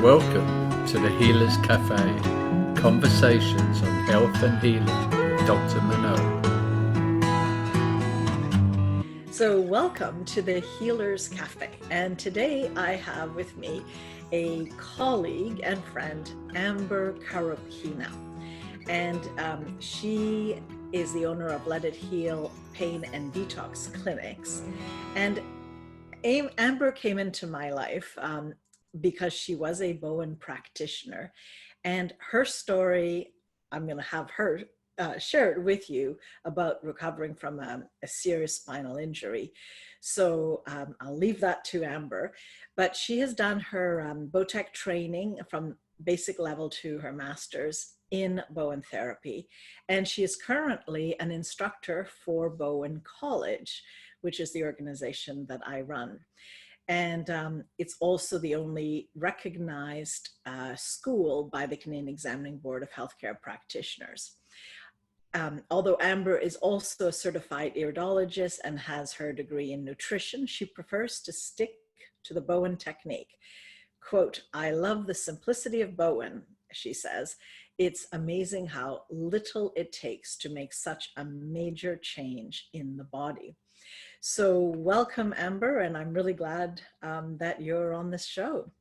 Welcome to the Healers Café, conversations on health and healing with Dr. Manon. So welcome to the Healers Café, and today I have with me a colleague and friend, Amber Korobkina, and she is the owner of Let It Heal Pain and Detox Clinics. And Amber came into my life because she was a Bowen practitioner, and her story, I'm going to have her share it with you about recovering from a serious spinal injury. So I'll leave that to Amber, but she has done her BOTEC training from basic level to her master's in Bowen therapy, and she is currently an instructor for Bowen College, which is the organization that I run. And it's also the only recognized school by the Canadian Examining Board of Healthcare Practitioners. Although Amber is also a certified iridologist and has her degree in nutrition, she prefers to stick to the Bowen technique. Quote, "I love the simplicity of Bowen," she says. "It's amazing how little it takes to make such a major change in the body." So welcome, Amber, and I'm really glad that you're on this show.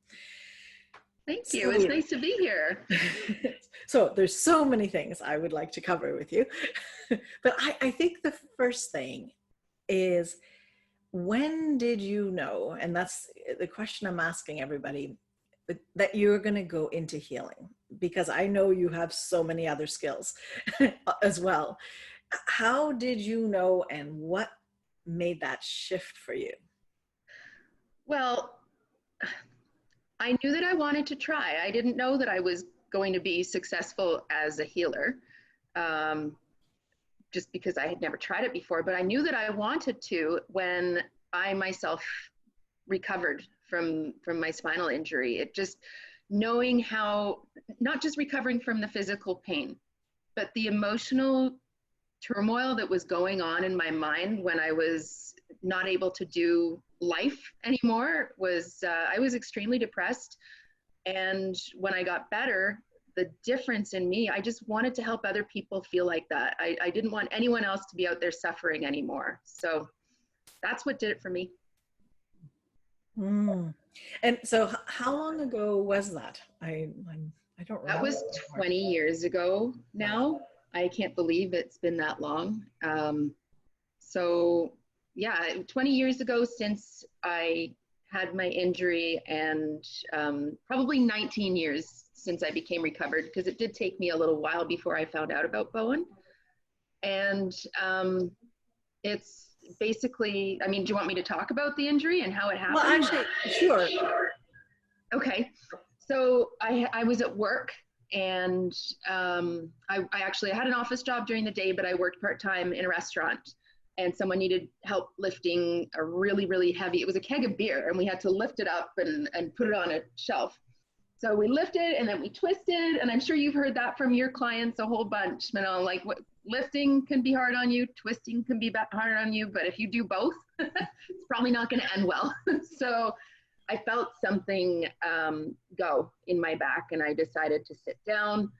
Thank you. It's nice to be here. So there's so many things I would like to cover with you. But I think the first thing is, when did you know, and that's the question I'm asking everybody, that you're going to go into healing? Because I know you have so many other skills as well. How did you know, and what made that shift for you? Well, I knew that I wanted to try. I didn't know that I was going to be successful as a healer, just because I had never tried it before. But I knew that I wanted to when I myself recovered from my spinal injury. It just knowing how, not just recovering from the physical pain, but the emotional turmoil that was going on in my mind when I was not able to do life anymore was, I was extremely depressed. And when I got better, the difference in me, I just wanted to help other people feel like that. I didn't want anyone else to be out there suffering anymore. So that's what did it for me. And so how long ago was that? I don't remember. That was 20 years ago now. I can't believe it's been that long. So yeah, 20 years ago since I had my injury, and probably 19 years since I became recovered, because it did take me a little while before I found out about Bowen. And it's basically, I mean, do you want me to talk about the injury and how it happened? Well, actually, sure. Okay. So I was at work, and I had an office job during the day, but I worked part-time in a restaurant, and someone needed help lifting a really, really heavy, it was a keg of beer, and we had to lift it up and put it on a shelf. So we lifted and then we twisted, and I'm sure you've heard that from your clients a whole bunch, Manon, like what, lifting can be hard on you, twisting can be hard on you, but if you do both, it's probably not going to end well. So I felt something go in my back, and I decided to sit down,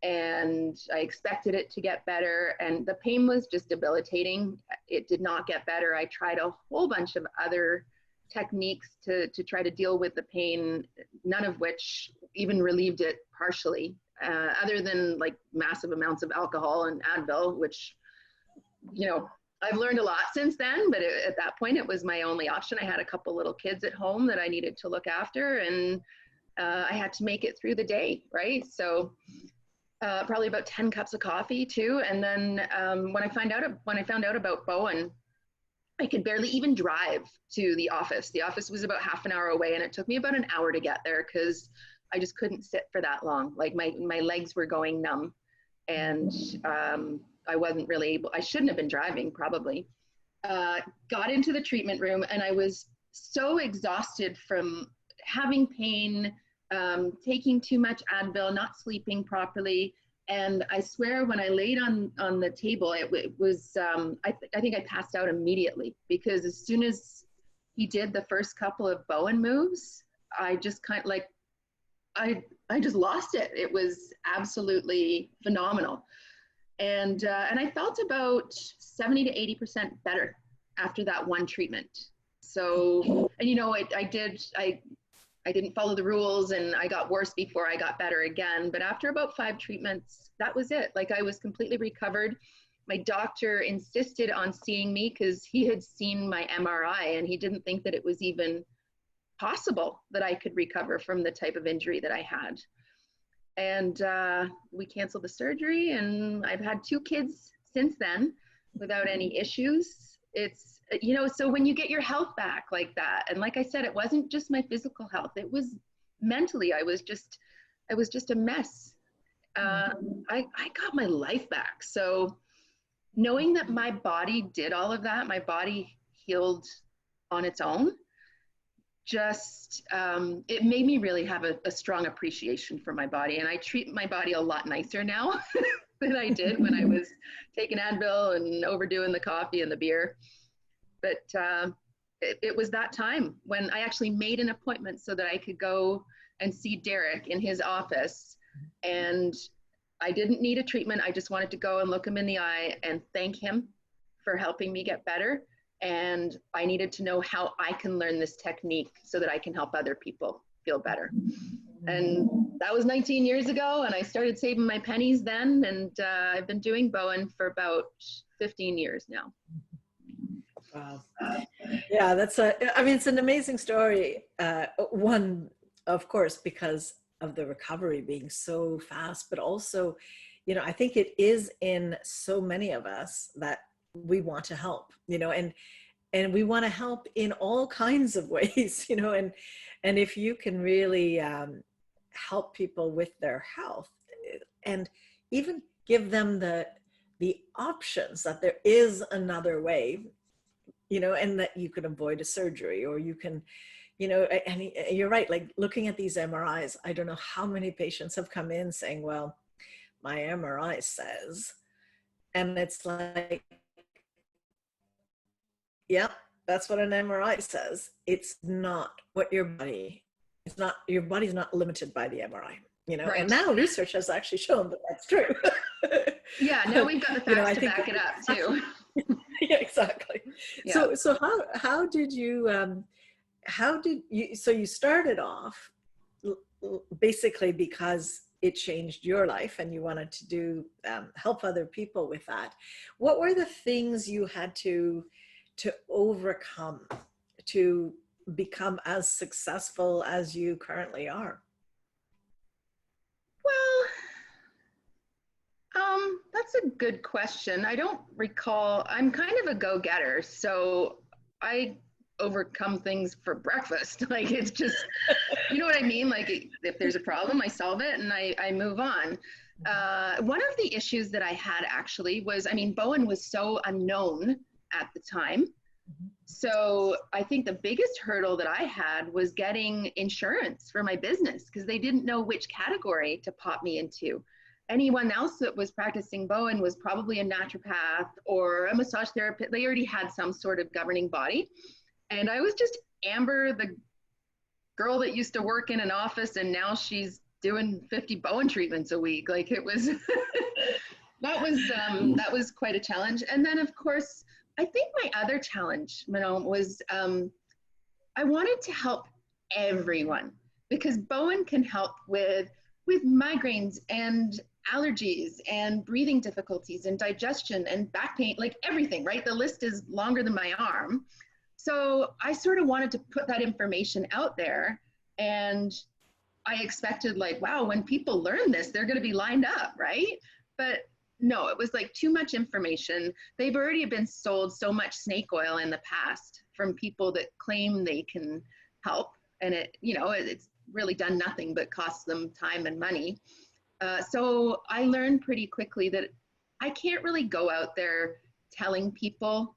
and I expected it to get better, and the pain was just debilitating. It did not get better. I tried a whole bunch of other techniques to try to deal with the pain, none of which even relieved it partially, other than like massive amounts of alcohol and Advil, which, you know, I've learned a lot since then, but at that point it was my only option. I had a couple little kids at home that I needed to look after, and I had to make it through the day, right? So probably about 10 cups of coffee too. And then when I found out about Bowen, I could barely even drive to the office. The office was about half an hour away, and it took me about an hour to get there because I just couldn't sit for that long. Like my legs were going numb, and I wasn't really able, I shouldn't have been driving probably. Got into the treatment room, and I was so exhausted from having pain, taking too much Advil, not sleeping properly. And I swear when I laid on the table, it was, I think I passed out immediately, because as soon as he did the first couple of Bowen moves, I just kind of like I just lost it. It was absolutely phenomenal. And I felt about 70 to 80% better after that one treatment. So, and you know, I didn't follow the rules, and I got worse before I got better again. But after about 5 treatments, that was it. Like, I was completely recovered. My doctor insisted on seeing me because he had seen my MRI, and he didn't think that it was even possible that I could recover from the type of injury that I had. And we canceled the surgery, and I've had 2 kids since then without any issues. It's, you know, so when you get your health back like that, and like I said, it wasn't just my physical health, it was mentally, I was just a mess. I got my life back. So knowing that my body did all of that, my body healed on its own, just, it made me really have a strong appreciation for my body. And I treat my body a lot nicer now than I did when I was taking Advil and overdoing the coffee and the beer. But it was that time when I actually made an appointment so that I could go and see Derek in his office. And I didn't need a treatment. I just wanted to go and look him in the eye and thank him for helping me get better. And I needed to know how I can learn this technique so that I can help other people feel better. And that was 19 years ago, and I started saving my pennies then, and I've been doing Bowen for about 15 years now. Wow. Yeah, I mean, it's an amazing story. One, of course, because of the recovery being so fast, but also, you know, I think it is in so many of us that we want to help, you know, and we want to help in all kinds of ways, you know, and if you can really help people with their health and even give them the options that there is another way, you know, and that you can avoid a surgery, or you can, you know, and you're right, like looking at these MRIs, I don't know how many patients have come in saying, well, my MRI says, and it's like, yeah, that's what an MRI says. It's not what your body's not limited by the MRI, you know, right. And now research has actually shown that that's true. Yeah, now we've got the facts to back it up too. Yeah, exactly. Yeah. So how did you, so you started off basically because it changed your life and you wanted to do, help other people with that. What were the things you had to overcome to become as successful as you currently are? Well, that's a good question. I don't recall. I'm kind of a go-getter, so I overcome things for breakfast. Like, it's just, you know what I mean? Like, if there's a problem, I solve it and I move on. One of the issues that I had actually was, I mean, Bowen was so unknown at the time. So I think the biggest hurdle that I had was getting insurance for my business, because they didn't know which category to pop me into. Anyone else that was practicing Bowen was probably a naturopath or a massage therapist. They already had some sort of governing body. And I was just Amber, the girl that used to work in an office, and now she's doing 50 Bowen treatments a week. Like, it was, that was quite a challenge. And then, of course, I think my other challenge, Manon, was I wanted to help everyone, because Bowen can help with migraines and allergies and breathing difficulties and digestion and back pain, like everything, right? The list is longer than my arm. So I sort of wanted to put that information out there, and I expected, like, wow, when people learn this, they're going to be lined up, right? But no, it was like too much information. They've already been sold so much snake oil in the past from people that claim they can help, and it, you know, it's really done nothing but cost them time and money. So I learned pretty quickly that I can't really go out there telling people.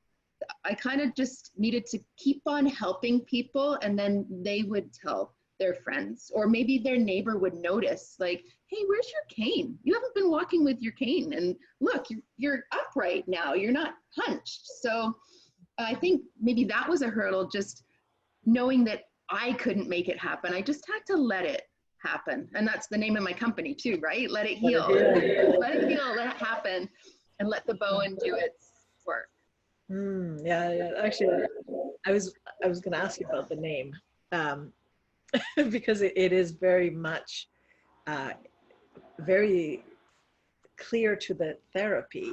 I kind of just needed to keep on helping people, and then they would tell their friends, or maybe their neighbor would notice, like, hey, where's your cane? You haven't been walking with your cane, and look, you're upright now, you're not hunched. So I think maybe that was a hurdle, just knowing that I couldn't make it happen. I just had to let it happen. And that's the name of my company too, right? Let it Let heal. it heal. Let it heal, let it happen, and let the Bowen do its work. Yeah. Actually, I was going to ask you about the name, because it is very much very clear to the therapy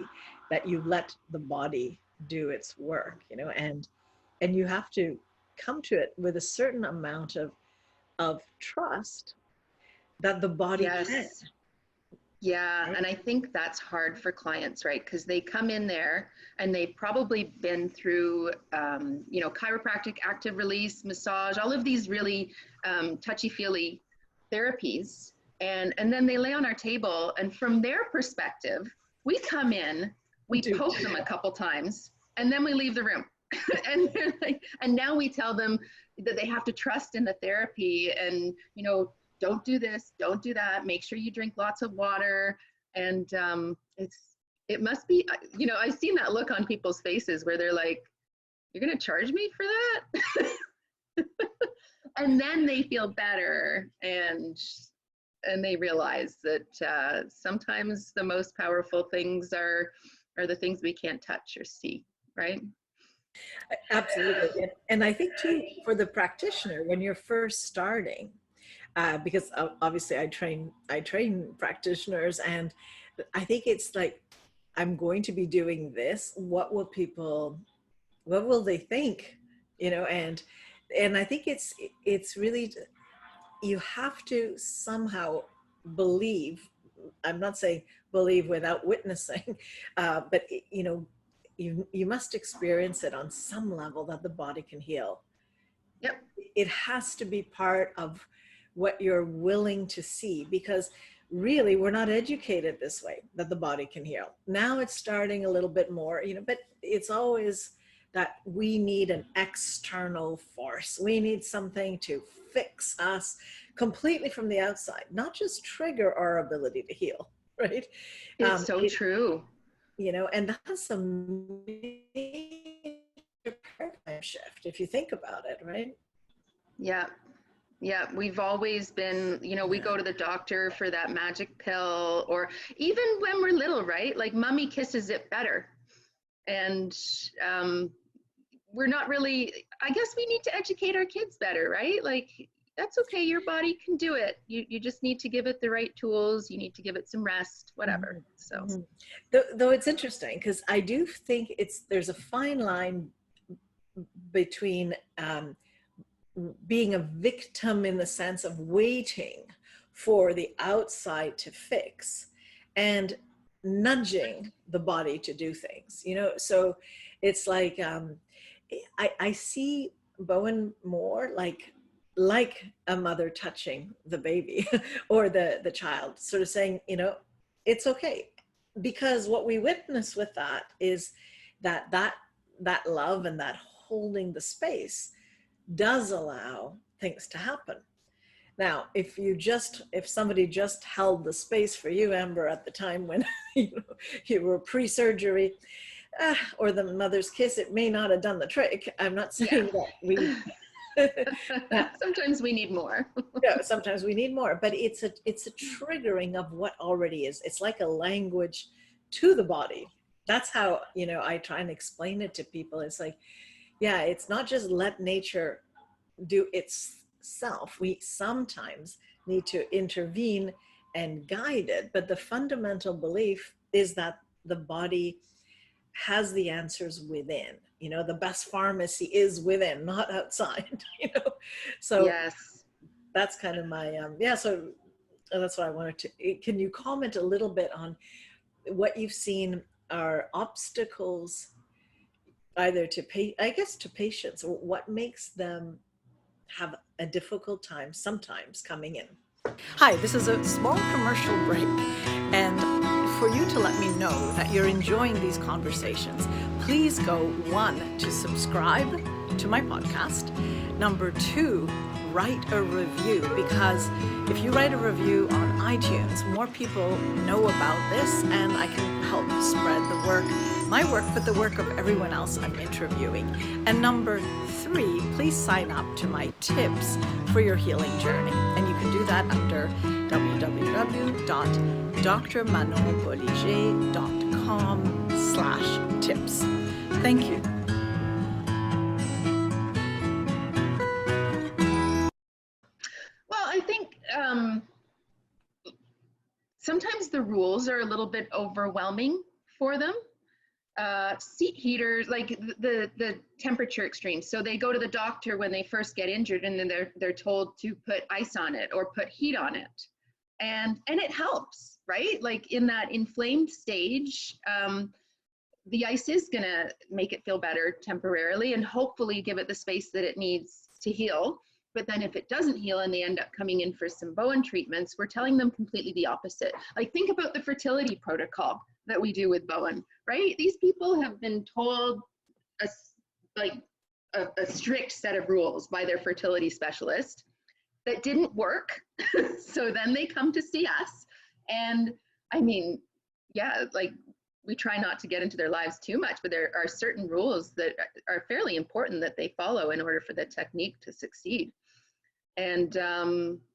that you let the body do its work, and you have to come to it with a certain amount of trust that the body can. Yes. Yeah, and I think that's hard for clients, right? Because they come in there and they've probably been through, chiropractic, active release, massage, all of these really touchy-feely therapies. And then they lay on our table, and from their perspective, we come in, we poke them a couple times, and then we leave the room. And they're like, and now we tell them that they have to trust in the therapy, and don't do this, don't do that, make sure you drink lots of water. And it must be, I've seen that look on people's faces where they're like, you're gonna charge me for that? And then they feel better, and they realize that sometimes the most powerful things are the things we can't touch or see, right? Absolutely. And I think too, for the practitioner, when you're first starting, because obviously I train practitioners, and I think it's like, I'm going to be doing this. What will they think? And I think it's really, you have to somehow believe. I'm not saying believe without witnessing, but you must experience it on some level that the body can heal. Yep. It has to be part of what you're willing to see, because really we're not educated this way, that the body can heal. Now it's starting a little bit more, but it's always that we need an external force. We need something to fix us completely from the outside, not just trigger our ability to heal, right? It's so true. And that's a major paradigm shift if you think about it, right? Yeah. Yeah, we've always been, we go to the doctor for that magic pill, or even when we're little, right? Like mommy kisses it better. And we're not really, I guess we need to educate our kids better, right? Like, that's okay, your body can do it. You just need to give it the right tools. You need to give it some rest, whatever. So, though it's interesting, because I do think there's a fine line between being a victim in the sense of waiting for the outside to fix, and nudging the body to do things, so it's like, I see Bowen more like a mother touching the baby or the child, sort of saying, it's okay. Because what we witness with that is that love and that holding the space does allow things to happen. Now, if somebody just held the space for you, Amber, at the time when you were pre-surgery, or the mother's kiss, it may not have done the trick. I'm not saying that we sometimes we need more. Yeah, sometimes we need more, but it's a triggering of what already is. It's like a language to the body. That's how, I try and explain it to people. It's like, yeah, it's not just let nature do itself. We sometimes need to intervene and guide it, but the fundamental belief is that the body has the answers within. The best pharmacy is within, not outside. So yes, that's kind of my so that's what I wanted to. Can you comment a little bit on what you've seen are obstacles, either to patients, or what makes them have a difficult time sometimes coming in? Hi, this is a small commercial break, and for you to let me know that you're enjoying these conversations, please go, 1, to subscribe to my podcast. Number 2, write a review, because if you write a review on iTunes, more people know about this, and I can help spread the work, my work, but the work of everyone else I'm interviewing. And number 3, please sign up to my tips for your healing journey. And you can do that under www.drmanonbolliger.com/tips. Thank you. Well, I think sometimes the rules are a little bit overwhelming for them. Seat heaters, like the temperature extremes. So they go to the doctor when they first get injured, and then they're told to put ice on it or put heat on it, and it helps, right? Like in that inflamed stage, the ice is gonna make it feel better temporarily, and hopefully give it the space that it needs to heal. But then if it doesn't heal and they end up coming in for some Bowen treatments, we're telling them completely the opposite. Like think about the fertility protocol that we do with Bowen, right? These people have been told a strict set of rules by their fertility specialist that didn't work. So then they come to see us. And I mean, yeah, like we try not to get into their lives too much, but there are certain rules that are fairly important that they follow in order for the technique to succeed. And,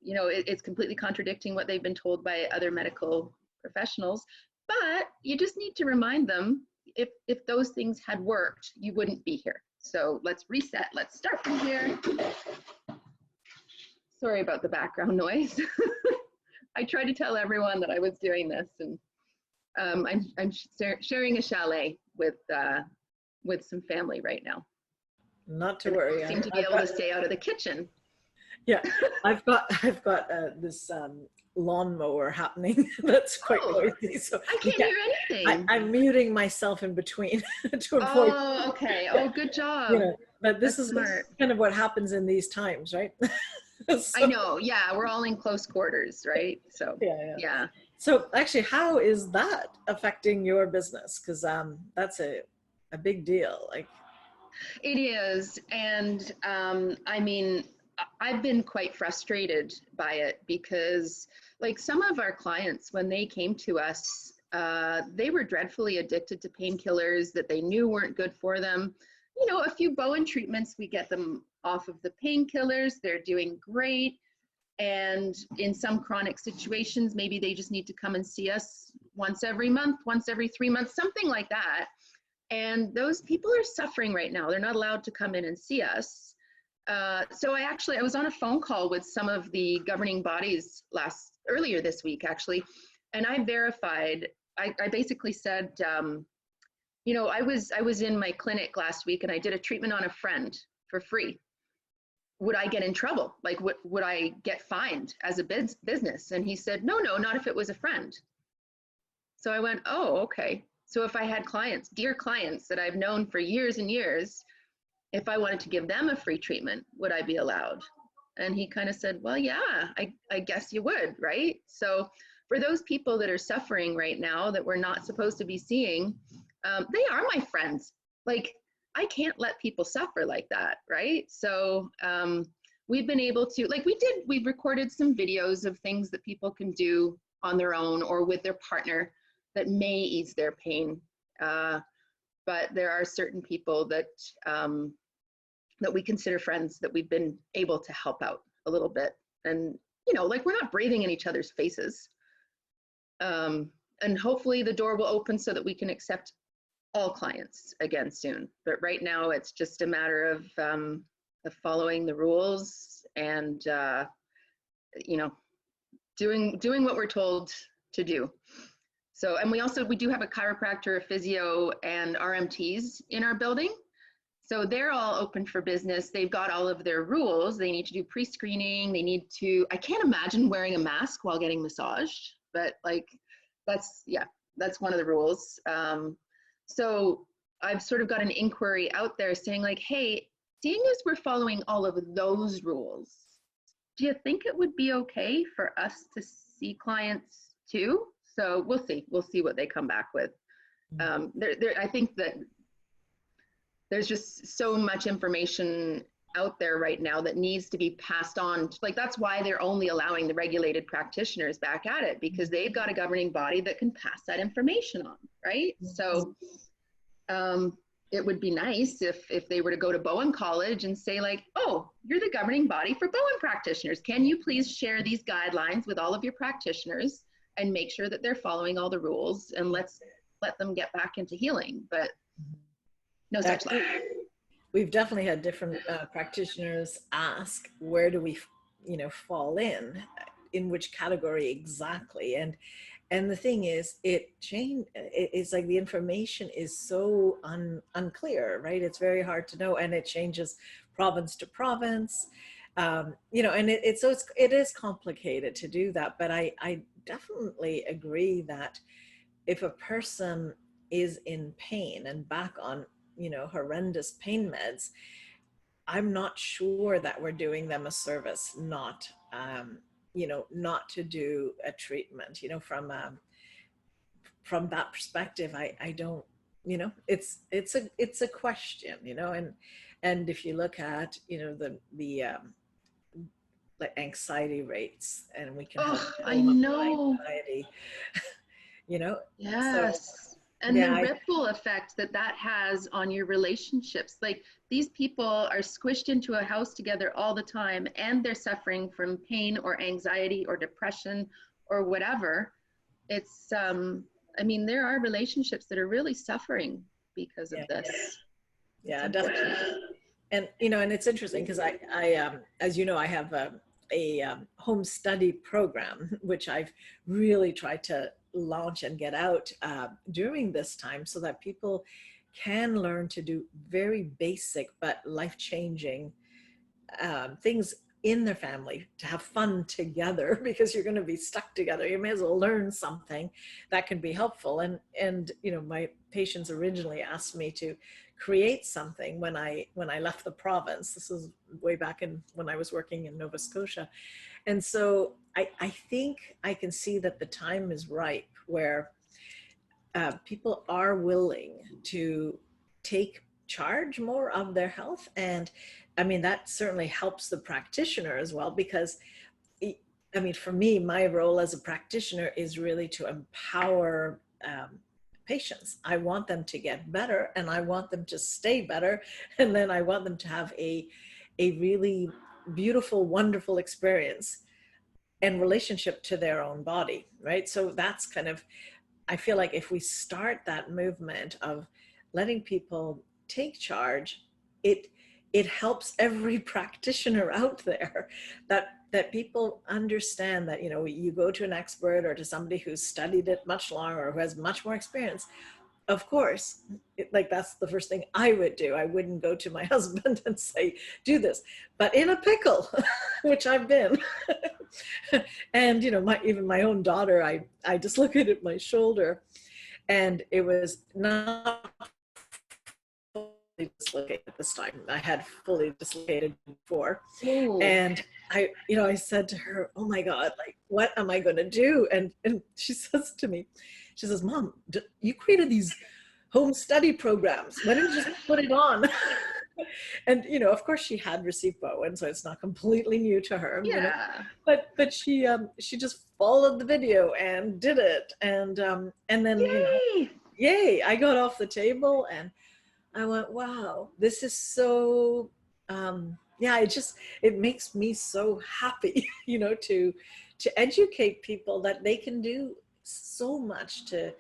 you know, it's completely contradicting what they've been told by other medical professionals, but you just need to remind them if those things had worked, you wouldn't be here. So let's reset. Let's start from here. Sorry about the background noise. I tried to tell everyone that I was doing this, and I'm sharing a chalet with some family right now. Not to worry. I seem to be able to stay out of the kitchen. Yeah, I've got this lawnmower happening that's quite noisy. So I can't hear anything. I'm muting myself in between to avoid. Oh, okay. Oh, good job. You know, but this is kind of what happens in these times, right? So, I know. Yeah, we're all in close quarters, right? So yeah. So actually, how is that affecting your business? Because that's a big deal. Like it is, and I mean, I've been quite frustrated by it because, like, some of our clients, when they came to us, they were dreadfully addicted to painkillers that they knew weren't good for them. You know, a few Bowen treatments, we get them off of the painkillers. They're doing great. And in some chronic situations, maybe they just need to come and see us once every month, once every 3 months, something like that. And those people are suffering right now. They're not allowed to come in and see us. So I was on a phone call with some of the governing bodies earlier this week, actually, and I verified. I basically said, you know, I was in my clinic last week and I did a treatment on a friend for free. Would I get in trouble? Like, would I get fined as a business? And he said, no, not if it was a friend. So I went, oh, okay. So if I had clients, dear clients that I've known for years and years, if I wanted to give them a free treatment, would I be allowed? And he kind of said, well, yeah, I guess you would, right? So for those people that are suffering right now that we're not supposed to be seeing, they are my friends. Like, I can't let people suffer like that, right? So we've been able to, like we've recorded some videos of things that people can do on their own or with their partner that may ease their pain. But there are certain people that that we consider friends that we've been able to help out a little bit. And, you know, like, we're not breathing in each other's faces. And hopefully the door will open so that we can accept all clients again soon. But right now it's just a matter of following the rules and, you know, doing what we're told to do. So, and we do have a chiropractor, a physio, and RMTs in our building. So they're all open for business. They've got all of their rules. They need to do pre-screening. They need to, I can't imagine wearing a mask while getting massaged, but like, that's one of the rules. So I've sort of got an inquiry out there saying like, hey, seeing as we're following all of those rules, do you think it would be okay for us to see clients too? So we'll see what they come back with. I think that there's just so much information out there right now that needs to be passed on. Like, that's why they're only allowing the regulated practitioners back at it, because they've got a governing body that can pass that information on, right? So it would be nice if they were to go to Bowen College and say, like, oh, you're the governing body for Bowen practitioners. Can you please share these guidelines with all of your practitioners and make sure that they're following all the rules, and let's let them get back into healing? But no such luck. We've definitely had different practitioners ask, where do we, fall in which category exactly? And the thing is, it's like the information is so unclear, right? It's very hard to know, and it changes province to province, and it is complicated to do that. But I definitely agree that if a person is in pain and back on, horrendous pain meds, I'm not sure that we're doing them a service not not to do a treatment, from that perspective. I don't, it's a question, and if you look at, the like anxiety rates, and we can help I know. anxiety, Yes. So, and the ripple effect that has on your relationships. Like, these people are squished into a house together all the time, and they're suffering from pain or anxiety or depression or whatever. It's there are relationships that are really suffering because of this. Yeah, definitely. And and it's interesting because I as you know, I have a home study program, which I've really tried to launch and get out during this time, so that people can learn to do very basic but life-changing things in their family, to have fun together, because you're going to be stuck together. You may as well learn something that can be helpful. And my patients originally asked me to create something when I left the province. This was way back when I was working in Nova Scotia. And so I think I can see that the time is ripe where people are willing to take charge more of their health. And that certainly helps the practitioner as well, because for me, my role as a practitioner is really to empower patients. I want them to get better, and I want them to stay better, and then I want them to have a really beautiful, wonderful experience and relationship to their own body, right? So that's kind of, I feel like if we start that movement of letting people take charge, it helps every practitioner out there, that people understand that, you go to an expert or to somebody who's studied it much longer or who has much more experience. Of course, that's the first thing I would do. I wouldn't go to my husband and say, do this, but in a pickle, which I've been. And, even my own daughter, I dislocated my shoulder, and it was not fully dislocated this time. I had fully dislocated before. Ooh. And I said to her, oh my God, like, what am I going to do? And she says to me, she says, Mom, you created these home study programs. Why didn't you just put it on? And, of course she had received Bowen, so it's not completely new to her. Yeah. But she just followed the video and did it. And then, yay! Yay, I got off the table and I went, wow, this is so, it makes me so happy, to educate people that they can do so much to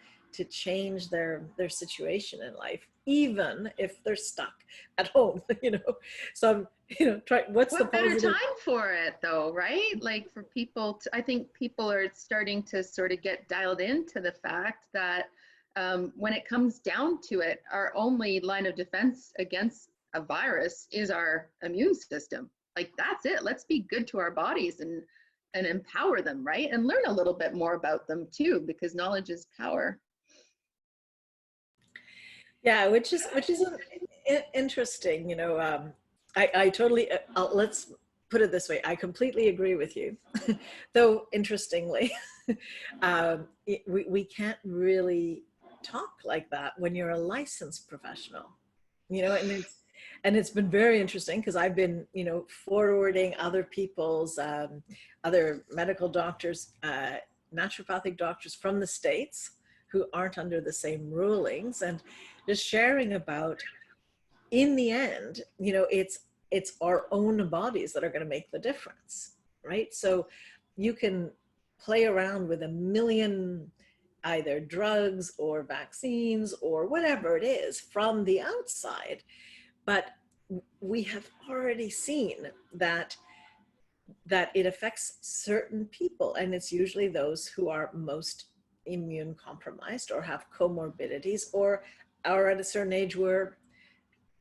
change their situation in life, even if they're stuck at home, So what's the better time for it though, right? Like, for people I think people are starting to sort of get dialed into the fact that when it comes down to it, our only line of defense against a virus is our immune system. Like, that's it. Let's be good to our bodies and empower them, right? And learn a little bit more about them too, because knowledge is power. Yeah, which is interesting. I totally, let's put it this way. I completely agree with you. Though, interestingly, we can't really talk like that when you're a licensed professional, and And it's been very interesting because I've been, forwarding other people's, other medical doctors, naturopathic doctors from the States who aren't under the same rulings, and just sharing about, in the end, it's our own bodies that are going to make the difference, right? So you can play around with a million either drugs or vaccines or whatever it is from the outside, but we have already seen that it affects certain people, and it's usually those who are most immune compromised or have comorbidities or are at a certain age where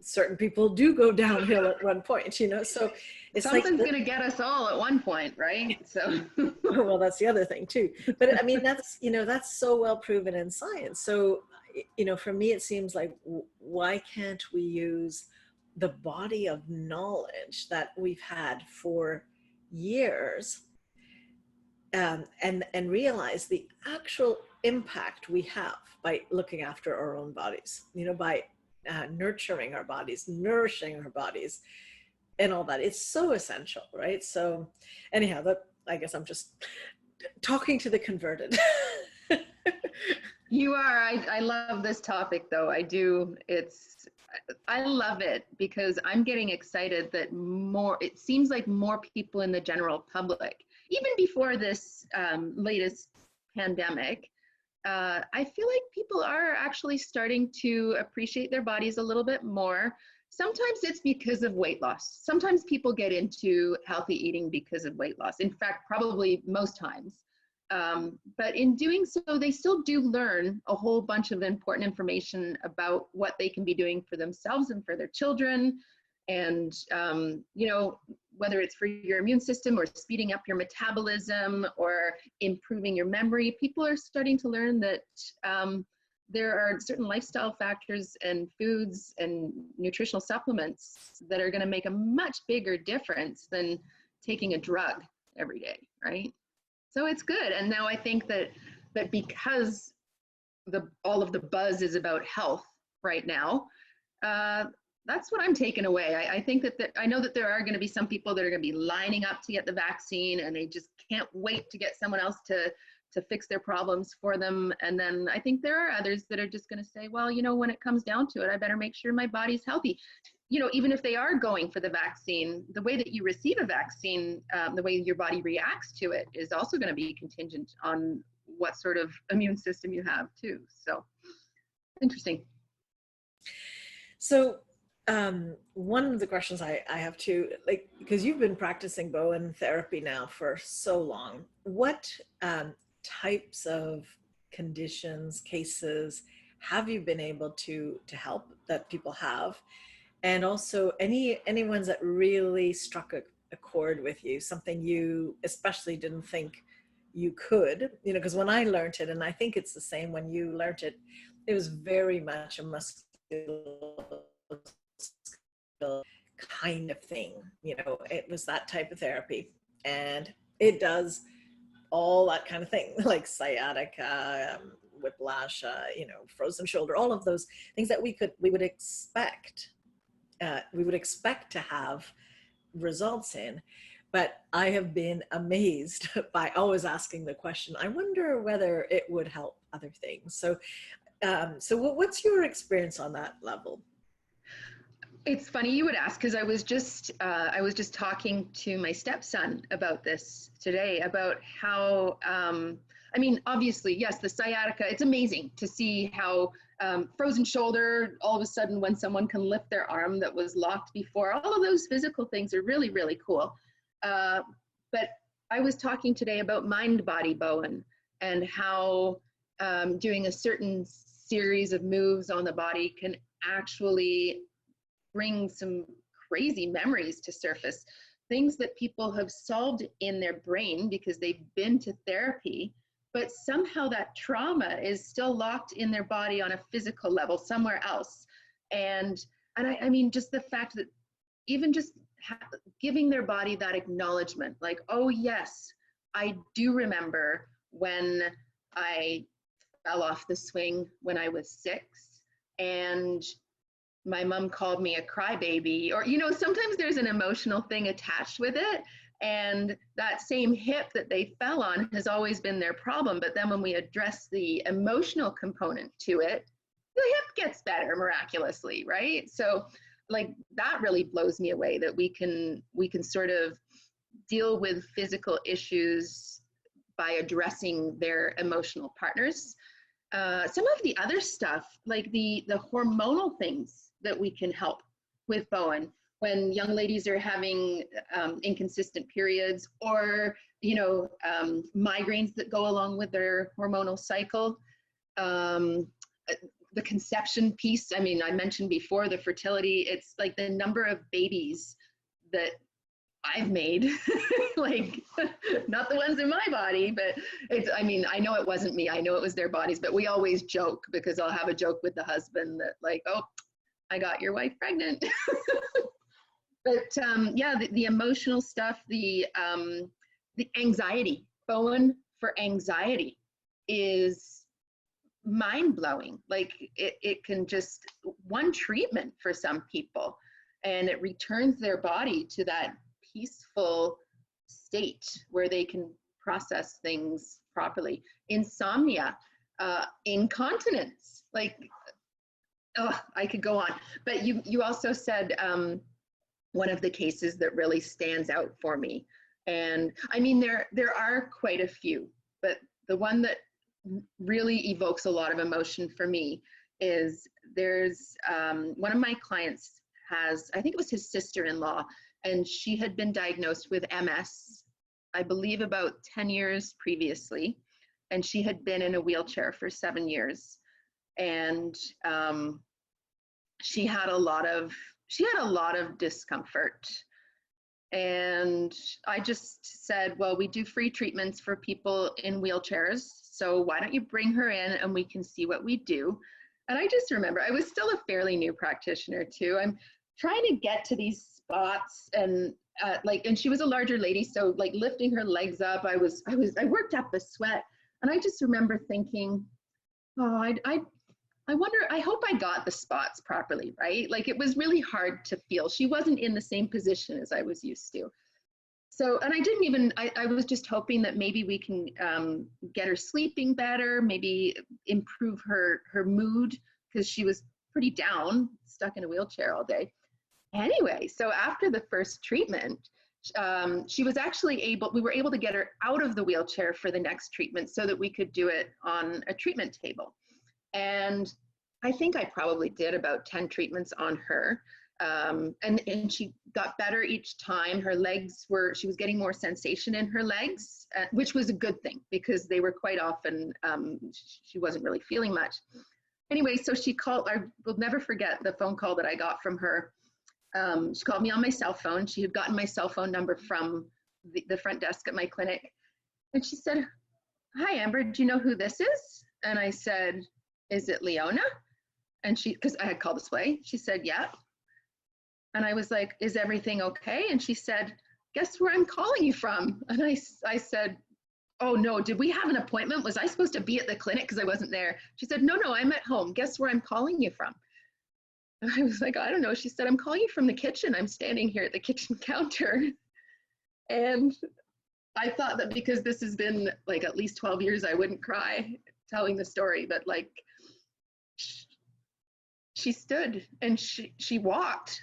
certain people do go downhill at one point, so it's something's like going to get us all at one point, right? So well, that's the other thing too, but I mean, that's that's so well proven in science. So for me it seems like, why can't we use the body of knowledge that we've had for years, and realize the actual impact we have by looking after our own bodies, by nurturing our bodies, nourishing our bodies, and all that. It's so essential, right? So anyhow, I guess I'm just talking to the converted. you are. I love this topic, though. I do. I love it because I'm getting excited that it seems like more people in the general public, even before this latest pandemic, I feel like people are actually starting to appreciate their bodies a little bit more. Sometimes it's because of weight loss. Sometimes people get into healthy eating because of weight loss. In fact, probably most times. But in doing so, they still do learn a whole bunch of important information about what they can be doing for themselves and for their children. And, whether it's for your immune system or speeding up your metabolism or improving your memory, people are starting to learn that there are certain lifestyle factors and foods and nutritional supplements that are going to make a much bigger difference than taking a drug every day, right? So it's good. And now I think that because all of the buzz is about health right now, that's what I'm taking away. I think that I know that there are going to be some people that are going to be lining up to get the vaccine, and they just can't wait to get someone else to fix their problems for them. And then I think there are others that are just going to say, well, when it comes down to it, I better make sure my body's healthy. Even if they are going for the vaccine, the way that you receive a vaccine, the way your body reacts to it is also going to be contingent on what sort of immune system you have too. So interesting. So one of the questions I have too, because you've been practicing Bowen therapy now for so long, what types of conditions, cases have you been able to help that people have? And also any ones that really struck a chord with you, something you especially didn't think you could, because when I learned it, and I think it's the same when you learned it, it was very much a musculoskeletal kind of thing. It was that type of therapy, and it does all that kind of thing, like sciatica, whiplash, frozen shoulder, all of those things that we would expect to have results in. But I have been amazed by always asking the question, I wonder whether it would help other things. So what's your experience on that level? It's funny you would ask, because I was just talking to my stepson about this today, about how, obviously, yes, the sciatica, it's amazing to see how frozen shoulder, all of a sudden when someone can lift their arm that was locked before, all of those physical things are really, really cool. But I was talking today about mind-body Bowen, and how doing a certain series of moves on the body can actually bring some crazy memories to surface, things that people have solved in their brain because they've been to therapy, but somehow that trauma is still locked in their body on a physical level somewhere else. And I mean, just the fact that even just giving their body that acknowledgement, like, oh yes, I do remember when I fell off the swing when I was 6, and my mom called me a crybaby, or, you know, sometimes there's an emotional thing attached with it. And that same hip that they fell on has always been their problem. But then when we address the emotional component to it, the hip gets better miraculously, right? So like that really blows me away, that we can sort of deal with physical issues by addressing their emotional partners. Some of the other stuff, like the hormonal things that we can help with Bowen, when young ladies are having inconsistent periods, or, you know, migraines that go along with their hormonal cycle. The conception piece, I mean, I mentioned before the fertility, it's like the number of babies that I've made, like not the ones in my body, but it's, I mean, I know it wasn't me, I know it was their bodies, but we always joke, because I'll have a joke with the husband that like, oh, I got your wife pregnant. But yeah, the emotional stuff, the anxiety, Bowen for anxiety is mind-blowing. Like it can just, one treatment for some people, and it returns their body to that peaceful state where they can process things properly. Insomnia, incontinence, like, oh, I could go on. But you also said one of the cases that really stands out for me, and I mean there are quite a few, but the one that really evokes a lot of emotion for me is there's one of my clients has, I think it was his sister-in-law, and she had been diagnosed with MS, I believe about 10 years previously, and she had been in a wheelchair for 7 years, and she had a lot of discomfort. And I just said, well, we do free treatments for people in wheelchairs, so why don't you bring her in and we can see what we do. And I just remember, I was still a fairly new practitioner too. I'm trying to get to these spots, and and she was a larger lady, so like lifting her legs up, I worked up a sweat, and I just remember thinking, oh, I wonder, I hope I got the spots properly, right? Like it was really hard to feel. She wasn't in the same position as I was used to. So, and I didn't even, I was just hoping that maybe we can get her sleeping better, maybe improve her mood, because she was pretty down, stuck in a wheelchair all day. Anyway, so after the first treatment, she was actually we were able to get her out of the wheelchair for the next treatment so that we could do it on a treatment table. And I think I probably did about 10 treatments on her. And she got better each time. Her legs she was getting more sensation in her legs, which was a good thing, because they were quite often, she wasn't really feeling much. Anyway, so she called, I will never forget the phone call that I got from her. She called me on my cell phone. She had gotten my cell phone number from the front desk at my clinic. And she said, "Hi, Amber, do you know who this is?" And I said, "Is it Leona?" And because I had call display, she said, "Yeah." And I was like, "Is everything okay?" And she said, "Guess where I'm calling you from?" And I said, "Oh no, did we have an appointment? Was I supposed to be at the clinic because I wasn't there?" She said, No, I'm at home. Guess where I'm calling you from?" And I was like, "I don't know." She said, "I'm calling you from the kitchen. I'm standing here at the kitchen counter." And I thought that because this has been like at least 12 years, I wouldn't cry telling the story, but like she stood and she walked.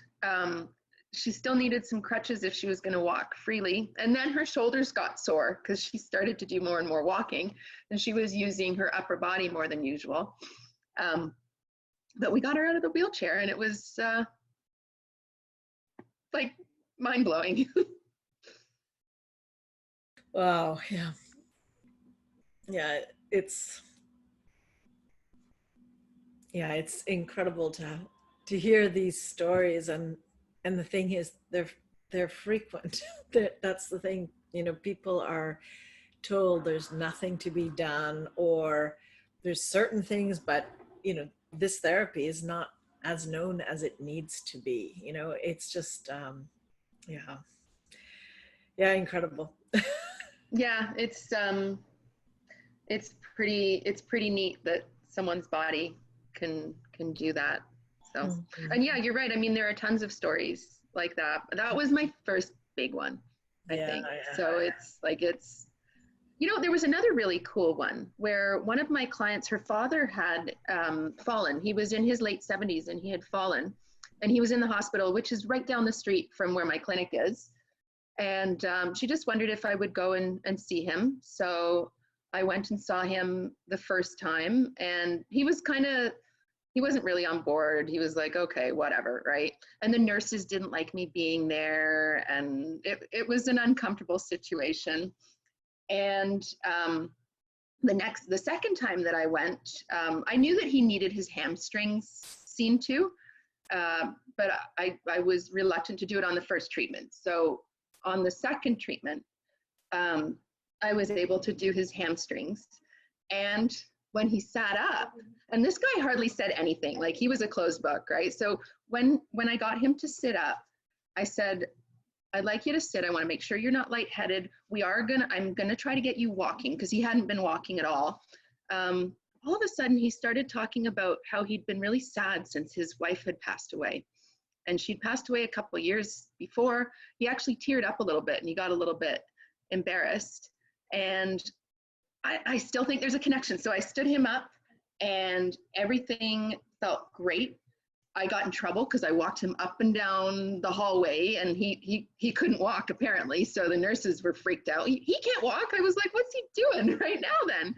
She still needed some crutches if she was going to walk freely. And then her shoulders got sore because she started to do more and more walking, and she was using her upper body more than usual. But we got her out of the wheelchair, and it was like mind-blowing. Wow. Yeah. Yeah. It's incredible to hear these stories, and the thing is they're frequent. That's the thing, you know, people are told there's nothing to be done, or there's certain things, but you know, this therapy is not as known as it needs to be. You know, it's just incredible. Yeah, it's pretty neat that someone's body can do that. So, Mhm. and yeah, you're right. I mean, there are tons of stories like that. That was my first big one, I Yeah, think. yeah. So there was another really cool one where one of my clients, her father had fallen. He was in his late 70s and he had fallen, and he was in the hospital, which is right down the street from where my clinic is. And she just wondered if I would go and see him. So I went and saw him the first time, and he wasn't really on board. He was like, okay, whatever, right? And the nurses didn't like me being there, and it was an uncomfortable situation. And the second time that I went, I knew that he needed his hamstrings seen to, but I was reluctant to do it on the first treatment. So on the second treatment, I was able to do his hamstrings. And when he sat up, and this guy hardly said anything, like he was a closed book, right? So when I got him to sit up, I said, I'd like you to sit. I want to make sure you're not lightheaded. I'm gonna try to get you walking, because he hadn't been walking at all. All of a sudden he started talking about how he'd been really sad since his wife had passed away. And she'd passed away a couple of years before. He actually teared up a little bit and he got a little bit embarrassed. And I still think there's a connection. So I stood him up and everything felt great. I got in trouble because I walked him up and down the hallway, and he couldn't walk apparently. So the nurses were freaked out. He can't walk. I was like, what's he doing right now then?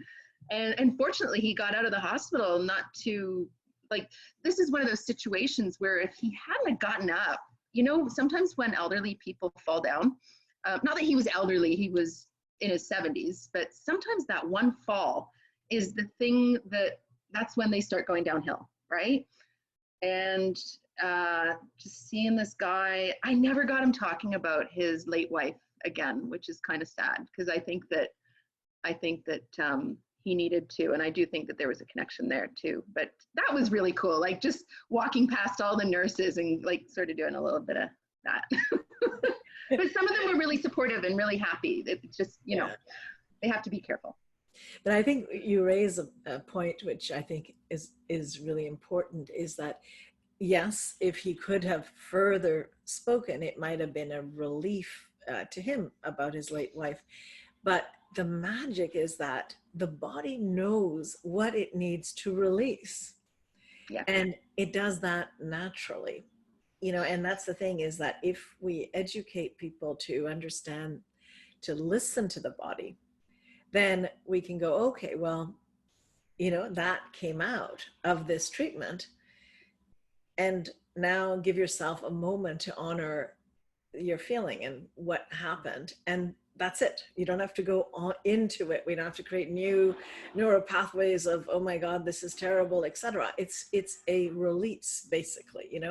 And fortunately he got out of the hospital not to, like, this is one of those situations where if he hadn't gotten up, sometimes when elderly people fall down, not that he was elderly, he was in his 70s, but sometimes that one fall is the thing that's when they start going downhill, right? And just seeing this guy, I never got him talking about his late wife again, which is kind of sad, because I think that he needed to, and I do think that there was a connection there too. But that was really cool, like just walking past all the nurses and like sort of doing a little bit of that. But some of them were really supportive and really happy. It's just, they have to be careful. But I think you raise a point which I think is really important, is that yes, if he could have further spoken, it might have been a relief to him about his late wife. But the magic is that the body knows what it needs to release. Yeah. And it does that naturally. And that's the thing, is that if we educate people to understand, to listen to the body, then we can go, okay, well, that came out of this treatment. And now give yourself a moment to honor your feeling and what happened. And that's it. You don't have to go on into it. We don't have to create new neural pathways of, oh my God, this is terrible, etc. It's a release, basically,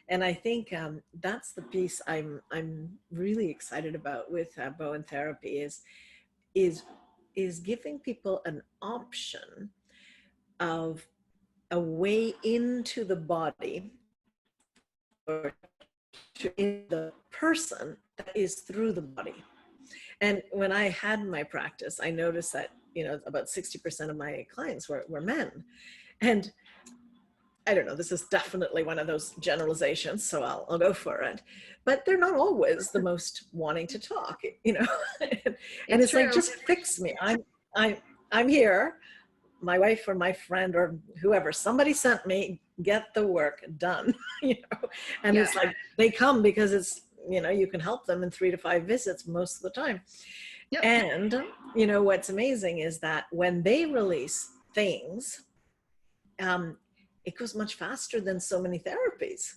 and I think that's the piece I'm really excited about with Bowen therapy is giving people an option of a way into the body, or to the person, that is through the body. And when I had my practice, I noticed that about 60% of my clients were men. And I don't know, this is definitely one of those generalizations, so I'll go for it. But they're not always the most wanting to talk, and it's like, just fix me. I'm here. My wife or my friend or whoever, somebody sent me, get the work done, and it's like, they come because it's, you can help them in 3 to 5 visits most of the time. Yep. And, what's amazing is that when they release things, it goes much faster than so many therapies.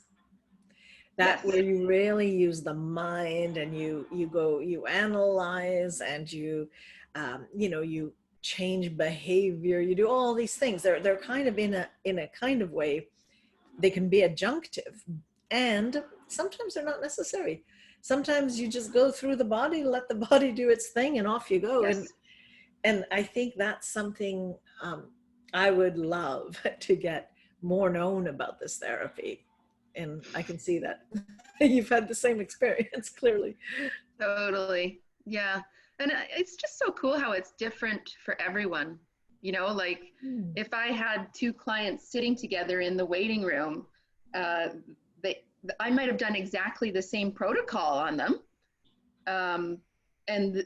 That where you really use the mind, and you analyze, and you change behavior, you do all these things. They're kind of in a kind of way, they can be adjunctive, and sometimes they're not necessary. Sometimes you just go through the body, let the body do its thing, and off you go. Yes. And I think that's something I would love to get more known about this therapy. And I can see that you've had the same experience, clearly. Totally. Yeah. And it's just so cool how it's different for everyone. Like if I had 2 clients sitting together in the waiting room, I might have done exactly the same protocol on them, and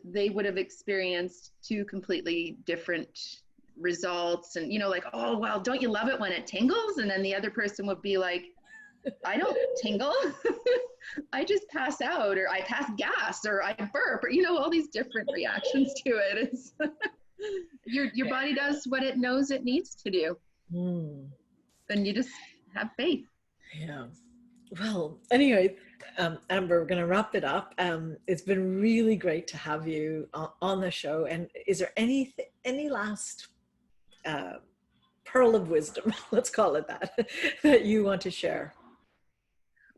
they would have experienced two completely different results. And, like, oh, well, don't you love it when it tingles? And then the other person would be like, I don't tingle. I just pass out, or I pass gas, or I burp, or, all these different reactions to it. It's your body does what it knows it needs to do. Then you just have faith. Yeah. Well, anyway, Amber, we're going to wrap it up. It's been really great to have you on the show. And is there any last pearl of wisdom, let's call it that you want to share?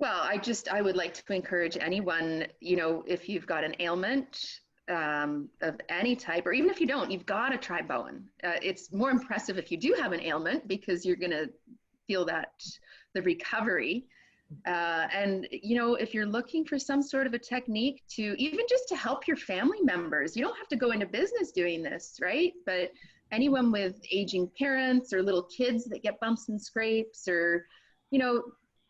Well, I would like to encourage anyone, if you've got an ailment of any type, or even if you don't, you've got to try Bowen. It's more impressive if you do have an ailment, because you're going to feel the recovery. And, if you're looking for some sort of a technique to even just to help your family members, you don't have to go into business doing this, right? But anyone with aging parents or little kids that get bumps and scrapes, or,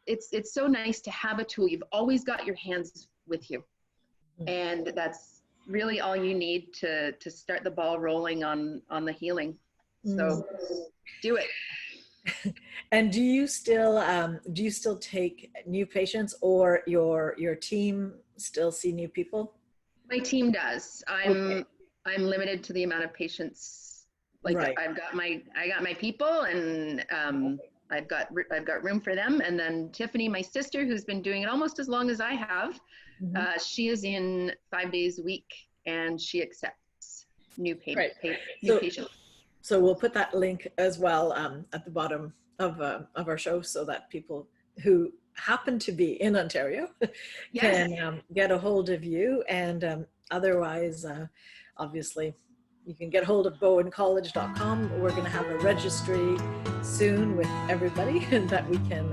it's so nice to have a tool. You've always got your hands with you. And that's really all you need to start the ball rolling on the healing. So do it. And do you still take new patients, or your team still see new people? My team does. I'm limited to the amount of patients. Like, right. I got my people, and I've got room for them. And then Tiffany, my sister, who's been doing it almost as long as I have, she is in 5 days a week, and she accepts new patients. So we'll put that link as well at the bottom of our show, so that people who happen to be in Ontario can get a hold of you. And otherwise, obviously, you can get hold of bowencollege.com. We're going to have a registry soon with everybody that we can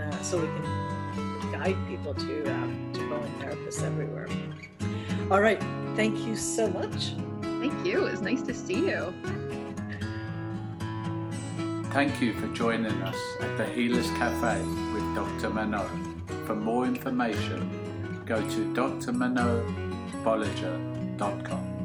guide people to Bowen therapists everywhere. All right. Thank you so much. Thank you. It was nice to see you. Thank you for joining us at the Healers Café with Dr. Manon. For more information, go to drmanonbolliger.com.